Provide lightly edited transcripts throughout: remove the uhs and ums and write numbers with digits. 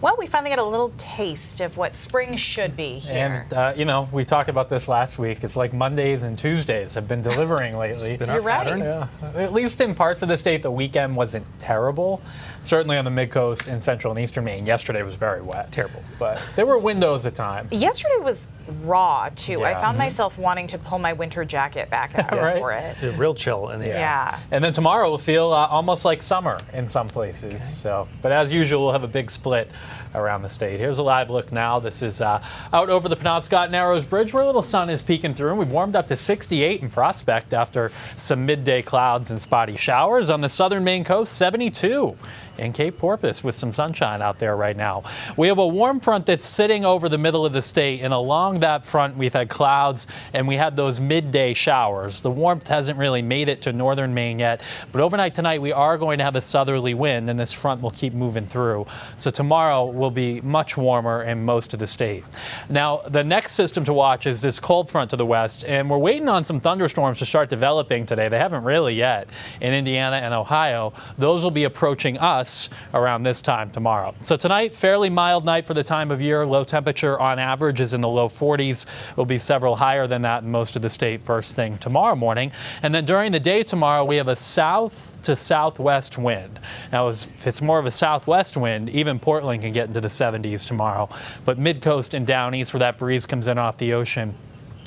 Well, we finally got a little taste of what spring should be here. And, you know, we talked about this last week. It's like Mondays and Tuesdays have been delivering lately. You're right. Yeah. At least in parts of the state, the weekend wasn't terrible. Certainly on the mid-coast and central and eastern Maine. Yesterday was very wet. Terrible. But there were windows of time. Yesterday was raw, too. Yeah. I found myself wanting to pull my winter jacket back out Right. for it. The real chill in the air. Yeah. And then tomorrow will feel almost like summer in some places. Okay. So, but as usual, we'll have a big split around the state. Here's a live look now. This is out over the Penobscot Narrows Bridge where a little sun is peeking through. We've warmed up to 68 in Prospect after some midday clouds and spotty showers. On the southern Maine coast, 72 in Cape Porpoise with some sunshine out there right now. We have a warm front that's sitting over the middle of the state, and along that front we've had clouds and we had those midday showers. The warmth hasn't really made it to northern Maine yet, but overnight tonight we are going to have a southerly wind and this front will keep moving through. So tomorrow will be much warmer in most of the state. Now the next system to watch is this cold front to the west, and we're waiting on some thunderstorms to start developing today. They haven't really yet in Indiana and Ohio. Those will be approaching us around this time tomorrow. So tonight, fairly mild night for the time of year. Low temperature on average is in the low 40s. Will be several higher than that in most of the state first thing tomorrow morning. And then during the day tomorrow, we have a south to southwest wind. Now, if it's more of a southwest wind, even Portland can get into the 70s tomorrow. But mid-coast and down east where that breeze comes in off the ocean,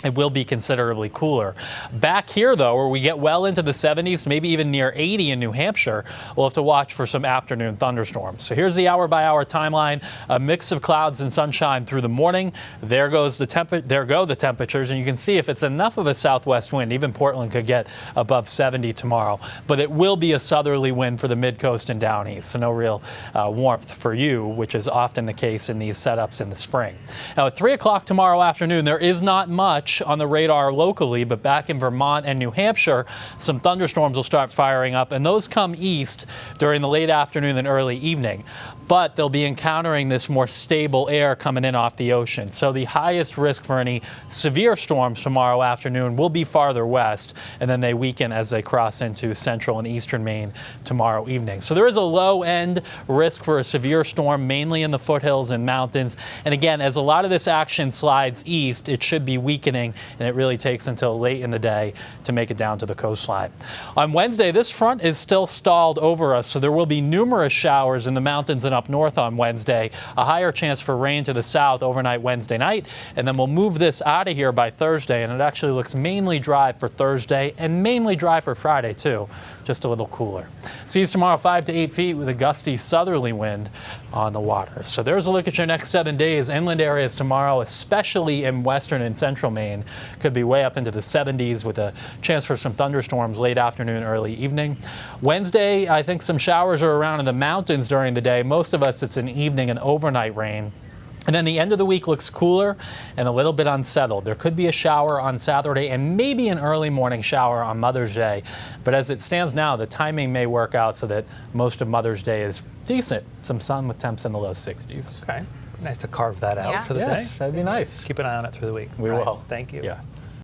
it will be considerably cooler. Back here, though, where we get well into the 70s, maybe even near 80 in New Hampshire, we'll have to watch for some afternoon thunderstorms. So here's the hour-by-hour timeline. A mix of clouds and sunshine through the morning. There go the temperatures, and you can see if it's enough of a southwest wind, even Portland could get above 70 tomorrow. But it will be a southerly wind for the mid-coast and down east, so no real warmth for you, which is often the case in these setups in the spring. Now, at 3 o'clock tomorrow afternoon, there is not much on the radar locally, but back in Vermont and New Hampshire, some thunderstorms will start firing up, and those come east during the late afternoon and early evening. But they'll be encountering this more stable air coming in off the ocean. So the highest risk for any severe storms tomorrow afternoon will be farther west, and then they weaken as they cross into central and eastern Maine tomorrow evening. So there is a low-end risk for a severe storm, mainly in the foothills and mountains. And again, as a lot of this action slides east, it should be weakening, and it really takes until late in the day to make it down to the coastline. On Wednesday, this front is still stalled over us, so there will be numerous showers in the mountains and up north on Wednesday. A higher chance for rain to the south overnight Wednesday night, and then we'll move this out of here by Thursday, and it actually looks mainly dry for Thursday and mainly dry for Friday too, just a little cooler. Seas tomorrow 5 to 8 feet with a gusty southerly wind on the water. So there's a look at your next 7 days. Inland areas tomorrow, especially in western and central Maine, could be way up into the 70s with a chance for some thunderstorms late afternoon, early evening. Wednesday, I think some showers are around in the mountains during the day. Most of us, it's an evening and overnight rain. And then the end of the week looks cooler and a little bit unsettled. There could be a shower on Saturday and maybe an early morning shower on Mother's Day. But as it stands now, the timing may work out so that most of Mother's Day is decent. Some sun with temps in the low 60s. Okay. Nice to carve that out for the day. Yes, that'd be nice. Keep an eye on it through the week. We All right. will. Thank you. Yeah.